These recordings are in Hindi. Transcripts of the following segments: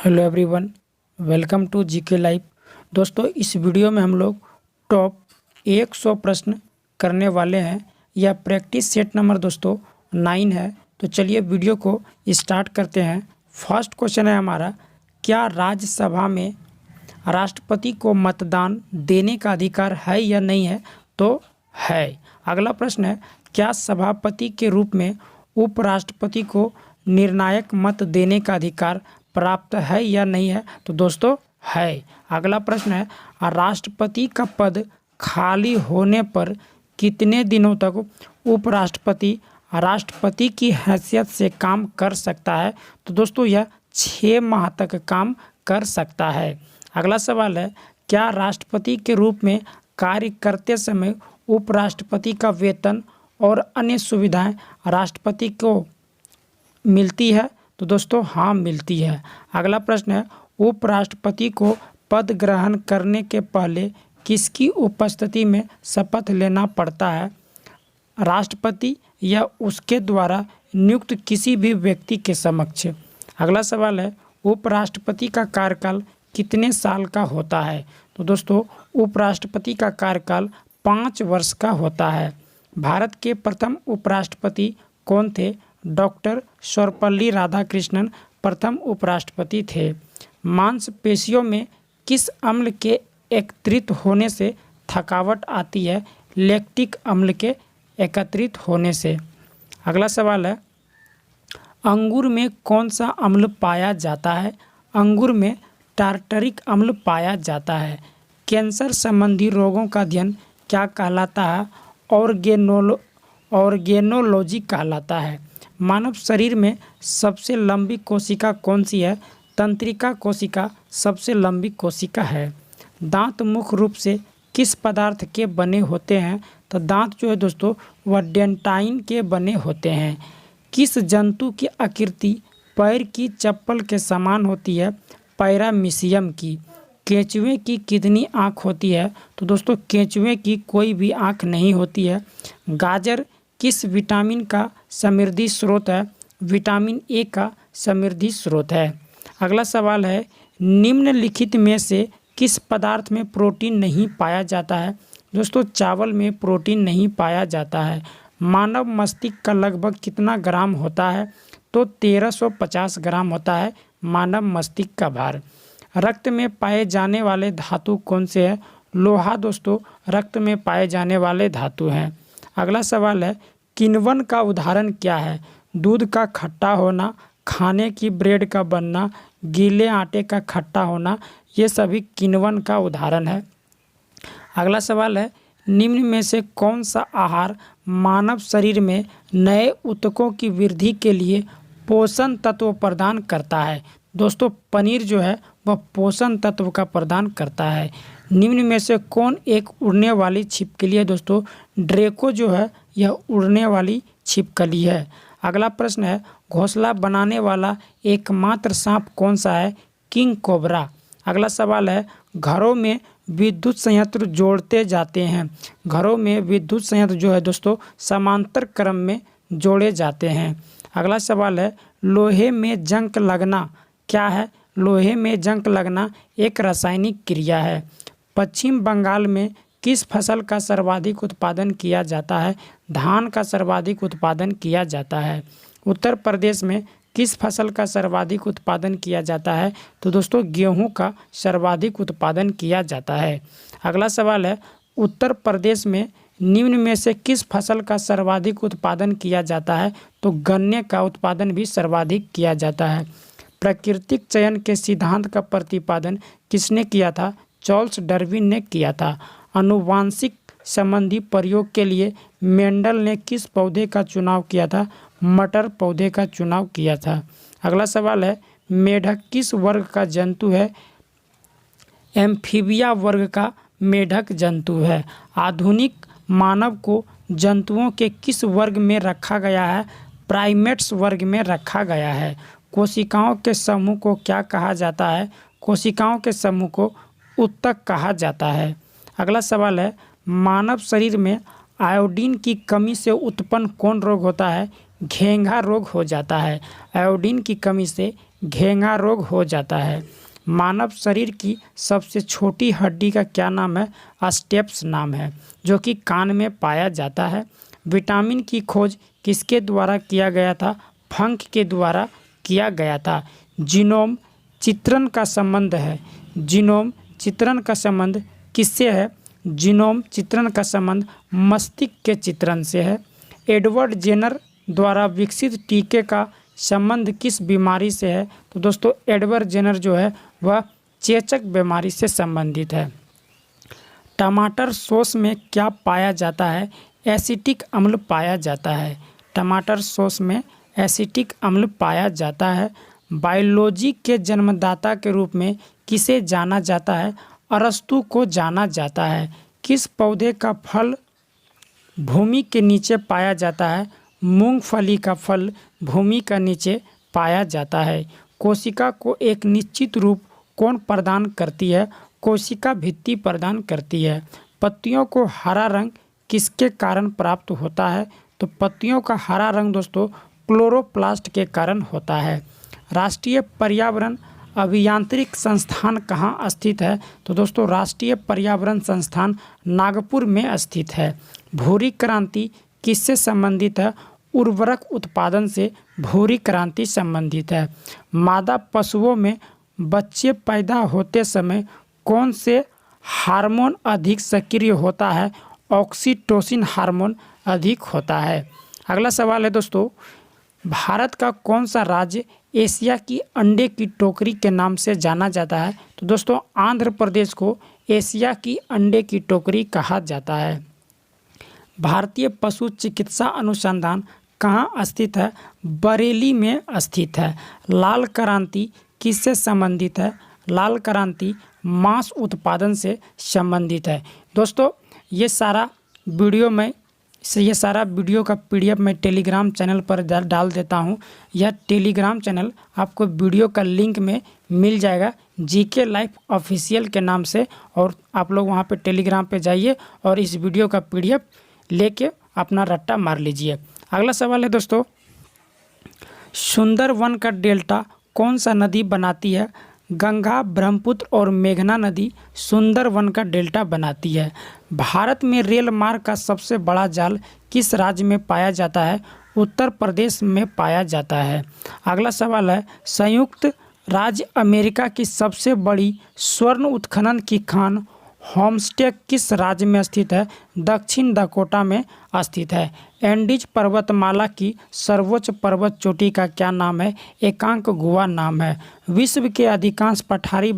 Hello everyone, welcome to GK live. दोस्तों, इस वीडियो में हम लोग टॉप 100 प्रश्न करने वाले हैं। यह प्रैक्टिस सेट नंबर दोस्तों 9 है। तो चलिए वीडियो को स्टार्ट करते हैं। फर्स्ट क्वेश्चन है हमारा, क्या राज्यसभा में राष्ट्रपति को मतदान देने का अधिकार है या नहीं है? तो है। अगला प्रश्न है, क्या सभापति के रूप में उपराष्ट्रपति को निर्णायक मत देने का अधिकार प्राप्त है या नहीं है? तो दोस्तों है। अगला प्रश्न है, राष्ट्रपति का पद खाली होने पर कितने दिनों तक उपराष्ट्रपति राष्ट्रपति की हैसियत से काम कर सकता है? तो दोस्तों यह 6 माह तक काम कर सकता है। अगला सवाल है, क्या राष्ट्रपति के रूप में कार्य करते समय उपराष्ट्रपति का वेतन और अन्य सुविधाएं राष्ट्रपति को मिलती है? तो दोस्तों हाँ, मिलती है। अगला प्रश्न है, उपराष्ट्रपति को पद ग्रहण करने के पहले किसकी उपस्थिति में शपथ लेना पड़ता है? राष्ट्रपति या उसके द्वारा नियुक्त किसी भी व्यक्ति के समक्ष। अगला सवाल है, उपराष्ट्रपति का कार्यकाल कितने साल का होता है? तो दोस्तों उपराष्ट्रपति का कार्यकाल 5 वर्ष का होता है। भारत के प्रथम उपराष्ट्रपति कौन थे? डॉक्टर सर्वपल्ली राधाकृष्णन प्रथम उपराष्ट्रपति थे। मांसपेशियों में किस अम्ल के एकत्रित होने से थकावट आती है? लैक्टिक अम्ल के एकत्रित होने से। अगला सवाल है, अंगूर में कौन सा अम्ल पाया जाता है? अंगूर में टार्टरिक अम्ल पाया जाता है। कैंसर संबंधी रोगों का अध्ययन क्या कहलाता है? ऑर्गेनोलॉजी कहलाता है। मानव शरीर में सबसे लंबी कोशिका कौन सी है? तंत्रिका कोशिका सबसे लंबी कोशिका है। दांत मुख्य रूप से किस पदार्थ के बने होते हैं? तो दांत जो है दोस्तों वह डेंटाइन के बने होते हैं। किस जंतु की आकृति पैर की चप्पल के समान होती है? पैरामीशियम की। केंचुए की कितनी आँख होती है? तो दोस्तों केंचुए की कोई भी आँख नहीं होती है। गाजर किस विटामिन का समृद्धि स्रोत है? विटामिन ए का समृद्धि स्रोत है। अगला सवाल है, निम्नलिखित में से किस पदार्थ में प्रोटीन नहीं पाया जाता है? दोस्तों चावल में प्रोटीन नहीं पाया जाता है। मानव मस्तिष्क का लगभग कितना ग्राम होता है? तो 1350 ग्राम होता है मानव मस्तिष्क का भार। रक्त में पाए जाने वाले धातु कौन से हैं? लोहा दोस्तों रक्त में पाए जाने वाले धातु हैं। अगला सवाल है, किण्वन का उदाहरण क्या है? दूध का खट्टा होना, खाने की ब्रेड का बनना, गीले आटे का खट्टा होना, ये सभी किण्वन का उदाहरण है। अगला सवाल है, निम्न में से कौन सा आहार मानव शरीर में नए ऊतकों की वृद्धि के लिए पोषण तत्व प्रदान करता है? दोस्तों पनीर जो है वह पोषण तत्व का प्रदान करता है। निम्न में से कौन एक उड़ने वाली छिपकली है? दोस्तों ड्रेको जो है यह उड़ने वाली छिपकली है। अगला प्रश्न है, घोंसला बनाने वाला एकमात्र सांप कौन सा है? King cobra. अगला सवाल है, घरों में विद्युत संयंत्र जोड़ते जाते हैं। घरों में विद्युत संयंत्र जो है दोस्तों समांतर क्रम में जोड़े जाते हैं। अगला सवाल है, लोहे में जंग लगना क्या है? लोहे में जंग लगना एक रासायनिक क्रिया है। पश्चिम बंगाल में किस फसल का सर्वाधिक उत्पादन किया जाता है? धान का सर्वाधिक उत्पादन किया जाता है। उत्तर प्रदेश में किस फसल का सर्वाधिक उत्पादन किया जाता है? तो दोस्तों गेहूं का सर्वाधिक उत्पादन किया जाता है। अगला सवाल है, उत्तर प्रदेश में निम्न में से किस फसल का सर्वाधिक उत्पादन किया जाता है? तो गन्ने का उत्पादन भी सर्वाधिक किया जाता है। प्राकृतिक चयन के सिद्धांत का प्रतिपादन किसने किया था? चार्ल्स डार्विन ने किया था। आनुवांशिक संबंधी प्रयोग के लिए मेंडल ने किस पौधे का चुनाव किया था? मटर पौधे का चुनाव किया था। अगला सवाल है, मेढक किस वर्ग का जंतु है? एम्फीबिया वर्ग का मेढक जंतु है। आधुनिक मानव को जंतुओं के किस वर्ग में रखा गया है? प्राइमेट्स वर्ग में रखा गया है। कोशिकाओं के समूह को क्या कहा जाता है? कोशिकाओं के समूह को ऊतक कहा जाता है। अगला सवाल है, मानव शरीर में आयोडीन की कमी से उत्पन्न कौन रोग होता है? घेंघा रोग हो जाता है। आयोडीन की कमी से घेंगा रोग हो जाता है। मानव शरीर की सबसे छोटी हड्डी का क्या नाम है? स्टेप्स नाम है, जो कि कान में पाया जाता है। विटामिन की खोज किसके द्वारा किया गया था? फंक के द्वारा किया गया था। जीनोम चित्रण का संबंध है, जीनोम चित्रण का संबंध किससे है? जीनोम चित्रण का संबंध मस्तिष्क के चित्रण से है। एडवर्ड जेनर द्वारा विकसित टीके का संबंध किस बीमारी से है? तो दोस्तों एडवर्ड जेनर जो है वह चेचक बीमारी से संबंधित है। टमाटर सॉस में क्या पाया जाता है? एसिटिक अम्ल पाया जाता है। टमाटर सॉस में एसिटिक अम्ल पाया जाता है। बायोलॉजी के जन्मदाता के रूप में किसे जाना जाता है? अरस्तु को जाना जाता है। किस पौधे का फल भूमि के नीचे पाया जाता है? मूंगफली का फल भूमि का नीचे पाया जाता है। कोशिका को एक निश्चित रूप कौन प्रदान करती है? कोशिका भित्ति प्रदान करती है। पत्तियों को हरा रंग किसके कारण प्राप्त होता है? तो पत्तियों का हरा रंग दोस्तों क्लोरोप्लास्ट के कारण होता है। राष्ट्रीय पर्यावरण अभियांत्रिक संस्थान कहाँ स्थित है? तो दोस्तों राष्ट्रीय पर्यावरण संस्थान नागपुर में स्थित है। भूरी क्रांति किससे संबंधित है? उर्वरक उत्पादन से भूरी क्रांति संबंधित है। मादा पशुओं में बच्चे पैदा होते समय कौन से हार्मोन अधिक सक्रिय होता है? ऑक्सीटोसिन हार्मोन अधिक होता है। अगला सवाल है दोस्तों, भारत का कौन सा राज्य एशिया की अंडे की टोकरी के नाम से जाना जाता है? तो दोस्तों आंध्र प्रदेश को एशिया की अंडे की टोकरी कहा जाता है। भारतीय पशु चिकित्सा अनुसंधान कहाँ स्थित है? बरेली में स्थित है। लाल क्रांति किससे संबंधित है? लाल क्रांति मांस उत्पादन से संबंधित है। दोस्तों ये सारा वीडियो का पीडीएफ मैं टेलीग्राम चैनल पर डाल देता हूं। यह टेलीग्राम चैनल आपको वीडियो का लिंक में मिल जाएगा, जीके लाइफ ऑफिशियल के नाम से, और आप लोग वहां पे टेलीग्राम पे जाइए और इस वीडियो का पीडीएफ लेके अपना रट्टा मार लीजिए। अगला सवाल है दोस्तों, सुंदरवन का डेल्टा कौन सा नदी बनाती है? गंगा, ब्रह्मपुत्र और मेघना नदी सुंदरवन का डेल्टा बनाती है। भारत में रेल मार्ग का सबसे बड़ा जाल किस राज्य में पाया जाता है? उत्तर प्रदेश में पाया जाता है। अगला सवाल है, संयुक्त राज्य अमेरिका की सबसे बड़ी स्वर्ण उत्खनन की खान होमस्टे किस राज्य में स्थित है? दक्षिण डकोटा में स्थित है। एंडीज पर्वतमाला की सर्वोच्च पर्वत चोटी का क्या नाम है? एकांकगुआ नाम है। विश्व के अधिकांश पठारी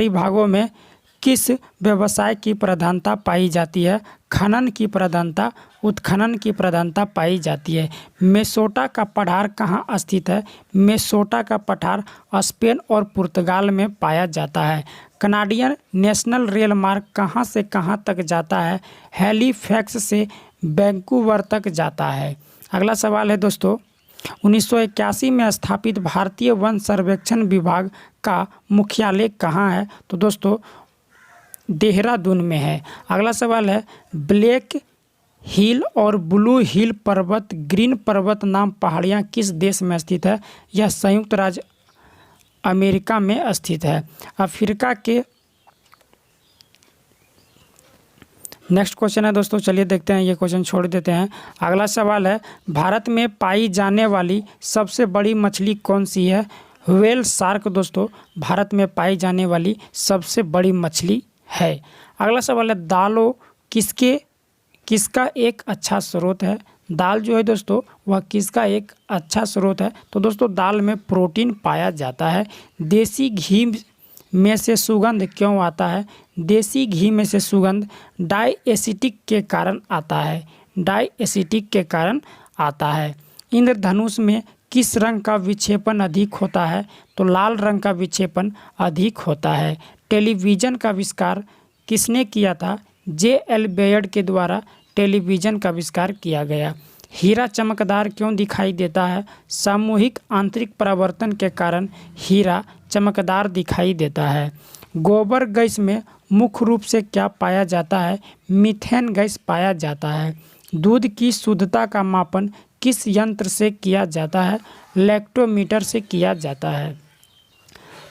भागों में किस व्यवसाय की प्रधानता पाई जाती है? खनन की प्रधानता, उत्खनन की प्रधानता पाई जाती है। मेसोटा का पठार कहाँ स्थित है? मेसोटा का पठार स्पेन और पुर्तगाल में पाया जाता है। कनाडियन नेशनल रेल मार्ग कहाँ से कहाँ तक जाता है? हैलीफैक्स से वैंकूवर तक जाता है। अगला सवाल है दोस्तों, 1981 में स्थापित भारतीय वन सर्वेक्षण विभाग का मुख्यालय कहाँ है? तो दोस्तों देहरादून में है। अगला सवाल है, ब्लैक हिल और ब्लू हिल पर्वत, ग्रीन पर्वत नाम पहाड़ियाँ किस देश में स्थित है? यह संयुक्त राज्य अमेरिका में स्थित है। अफ्रीका के नेक्स्ट क्वेश्चन है दोस्तों, चलिए देखते हैं, ये क्वेश्चन छोड़ देते हैं। अगला सवाल है, भारत में पाई जाने वाली सबसे बड़ी मछली कौन सी है? व्हेल शार्क दोस्तों भारत में पाई जाने वाली सबसे बड़ी मछली है। अगला सवाल है, दालों किसका एक अच्छा स्रोत है? दाल जो है दोस्तों वह किसका एक अच्छा स्रोत है? तो दोस्तों दाल में प्रोटीन पाया जाता है। देसी घी में से सुगंध क्यों आता है? देसी घी में से सुगंध डायएसिटिक के कारण आता है, डायएसिटिक के कारण आता है। इंद्रधनुष में किस रंग का विक्षेपण अधिक होता है? तो लाल रंग का विक्षेपण अधिक होता है। टेलीविज़न का आविष्कार किसने किया था? जे.एल. बेयर्ड के द्वारा टेलीविज़न का आविष्कार किया गया। हीरा चमकदार क्यों दिखाई देता है? सामूहिक आंतरिक परावर्तन के कारण हीरा चमकदार दिखाई देता है। गोबर गैस में मुख्य रूप से क्या पाया जाता है? मीथेन गैस पाया जाता है। दूध की शुद्धता का मापन किस यंत्र से किया जाता है? लैक्टोमीटर से किया जाता है।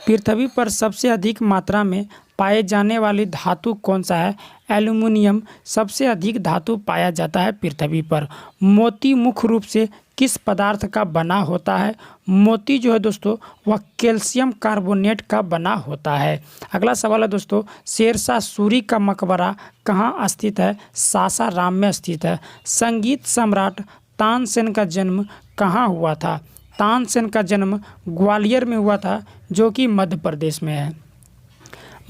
पृथ्वी पर सबसे अधिक मात्रा में पाए जाने वाली धातु कौन सा है? एल्युमिनियम सबसे अधिक धातु पाया जाता है पृथ्वी पर। मोती मुख्य रूप से किस पदार्थ का बना होता है? मोती जो है दोस्तों वह कैल्शियम कार्बोनेट का बना होता है। अगला सवाल है दोस्तों, शेरशाह सूरी का मकबरा कहाँ स्थित है? सासाराम में स्थित है। संगीत सम्राट तानसेन का जन्म कहाँ हुआ था? तानसेन का जन्म ग्वालियर में हुआ था, जो कि मध्य प्रदेश में है।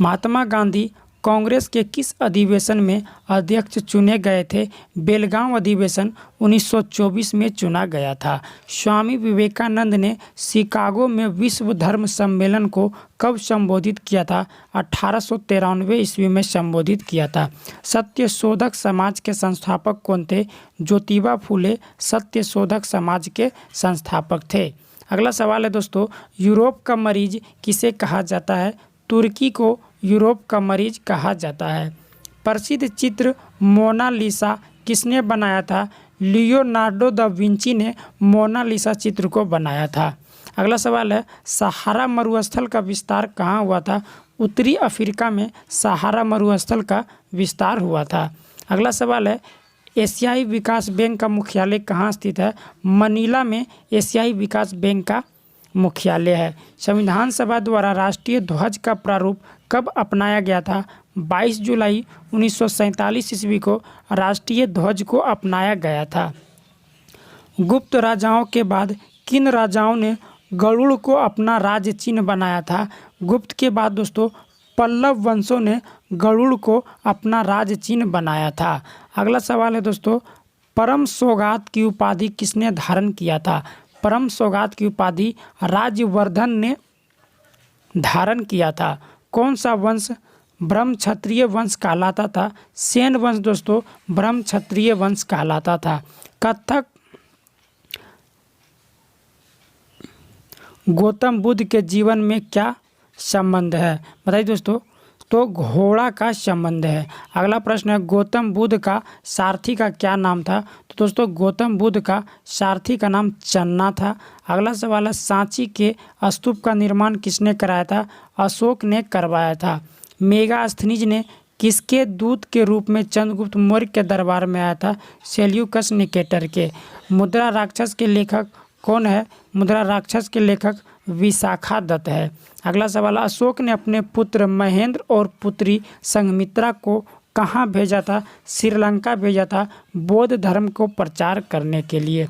महात्मा गांधी कांग्रेस के किस अधिवेशन में अध्यक्ष चुने गए थे? बेलगांव अधिवेशन 1924 में चुना गया था। स्वामी विवेकानंद ने शिकागो में विश्व धर्म सम्मेलन को कब संबोधित किया था? 1893 ईस्वी में संबोधित किया था। सत्यशोधक समाज के संस्थापक कौन थे? ज्योतिबा फूले सत्यशोधक समाज के संस्थापक थे। अगला सवाल है दोस्तों, यूरोप का मरीज किसे कहा जाता है? तुर्की को यूरोप का मरीज कहा जाता है। प्रसिद्ध चित्र मोनालिसा किसने बनाया था? लियोनार्डो दा विंची ने मोनालिसा चित्र को बनाया था। अगला सवाल है, सहारा मरुस्थल का विस्तार कहाँ हुआ था? उत्तरी अफ्रीका में सहारा मरुस्थल का विस्तार हुआ था। अगला सवाल है, एशियाई विकास बैंक का मुख्यालय कहाँ स्थित है? मनीला में एशियाई विकास बैंक का मुख्यालय है। संविधान सभा द्वारा राष्ट्रीय ध्वज का प्रारूप कब अपनाया गया था? 22 जुलाई 1947 ईस्वी को राष्ट्रीय ध्वज को अपनाया गया था। गुप्त राजाओं के बाद किन राजाओं ने गरुड़ को अपना राज चिन्ह बनाया था? गुप्त के बाद दोस्तों पल्लव वंशों ने गरुड़ को अपना राज चिन्ह बनाया था। अगला सवाल है दोस्तों, परम सौगात की उपाधि किसने धारण किया था? परम सौगात की उपाधि राज्यवर्धन ने धारण किया था। कौन सा वंश ब्रह्म क्षत्रिय वंश कहलाता था? सेन वंश दोस्तों ब्रह्म क्षत्रिय वंश कहलाता था। कथक गौतम बुद्ध के जीवन में क्या संबंध है? बताइए दोस्तों। तो घोड़ा का संबंध है। अगला प्रश्न है, गौतम बुद्ध का सारथी का क्या नाम था? तो दोस्तों गौतम बुद्ध का सारथी का नाम चन्ना था। अगला सवाल है, सांची के स्तूप का निर्माण किसने कराया था? अशोक ने करवाया था। मेगास्थनीज ने किसके दूत के रूप में चंद्रगुप्त मौर्य के दरबार में आया था? सेल्यूकस निकेटर के। मुद्रा राक्षस के लेखक कौन है? मुद्रा राक्षस के लेखक विशाखा दत्त है। अगला सवाल, अशोक ने अपने पुत्र महेंद्र और पुत्री संघमित्रा को कहाँ भेजा था? श्रीलंका भेजा था, बौद्ध धर्म को प्रचार करने के लिए।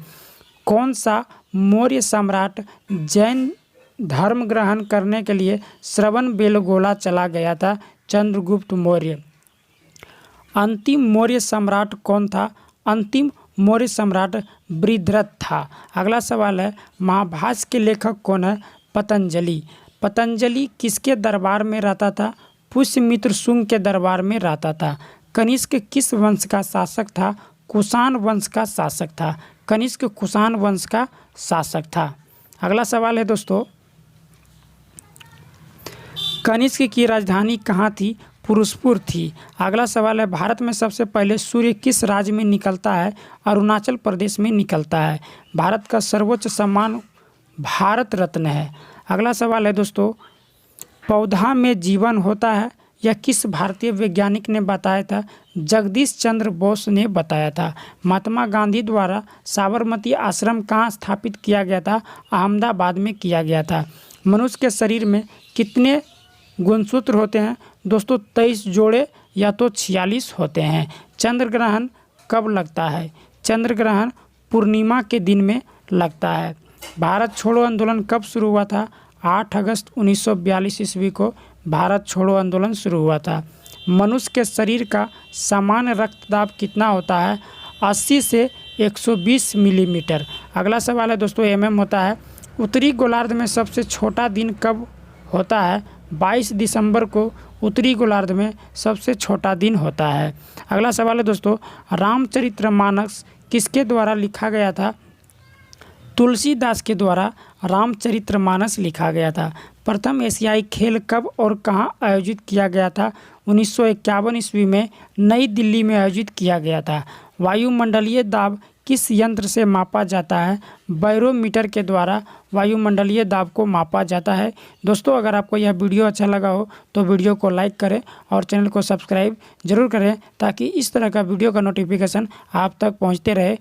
कौन सा मौर्य सम्राट जैन धर्म ग्रहण करने के लिए श्रवण बेलगोला चला गया था? चंद्रगुप्त मौर्य। अंतिम मौर्य सम्राट कौन था? अंतिम मौर्य सम्राट बृहद्रथ था। अगला सवाल है, महाभाष्य के लेखक कौन है? पतंजलि। पतंजलि किसके दरबार में रहता था? पुष्यमित्र शुंग के दरबार में रहता था। कनिष्क किस वंश का शासक था? कुषाण वंश का शासक था। कनिष्क कुषाण वंश का शासक था। अगला सवाल है दोस्तों, कनिष्क की राजधानी कहाँ थी? पुरुषपुर थी। अगला सवाल है, भारत में सबसे पहले सूर्य किस राज्य में निकलता है? अरुणाचल प्रदेश में निकलता है। भारत का सर्वोच्च सम्मान भारत रत्न है। अगला सवाल है दोस्तों, पौधा में जीवन होता है? यह किस भारतीय वैज्ञानिक ने बताया था? जगदीश चंद्र बोस ने बताया था। महात्मा गांधी द्वारा साबरमती आश्रम कहाँ स्थापित किया गया था? अहमदाबाद में किया गया था। मनुष्य के शरीर में कितने गुणसूत्र होते हैं? दोस्तों 23 जोड़े या तो 46 होते हैं। चंद्र ग्रहण कब लगता है? चंद्र ग्रहण पूर्णिमा के दिन में लगता है। भारत छोड़ो आंदोलन कब शुरू हुआ था? 8 अगस्त 1942 ईस्वी को भारत छोड़ो आंदोलन शुरू हुआ था। मनुष्य के शरीर का सामान्य रक्तदाब कितना होता है? 80 से 120 मिलीमीटर। अगला सवाल है दोस्तों, mm होता है। उत्तरी गोलार्ध में सबसे छोटा दिन कब होता है? 22 दिसंबर को उत्तरी गोलार्ध में सबसे छोटा दिन होता है। अगला सवाल है दोस्तों, रामचरितमानस किसके द्वारा लिखा गया था? तुलसीदास के द्वारा रामचरितमानस लिखा गया था। प्रथम एशियाई खेल कब और कहाँ आयोजित किया गया था? 1951 ईस्वी में नई दिल्ली में आयोजित किया गया था। वायुमंडलीय दाब किस यंत्र से मापा जाता है? बैरोमीटर के द्वारा वायुमंडलीय दाब को मापा जाता है। दोस्तों, अगर आपको यह वीडियो अच्छा लगा हो तो वीडियो को लाइक करें और चैनल को सब्सक्राइब जरूर करें ताकि इस तरह का वीडियो का नोटिफिकेशन आप तक पहुंचते रहे।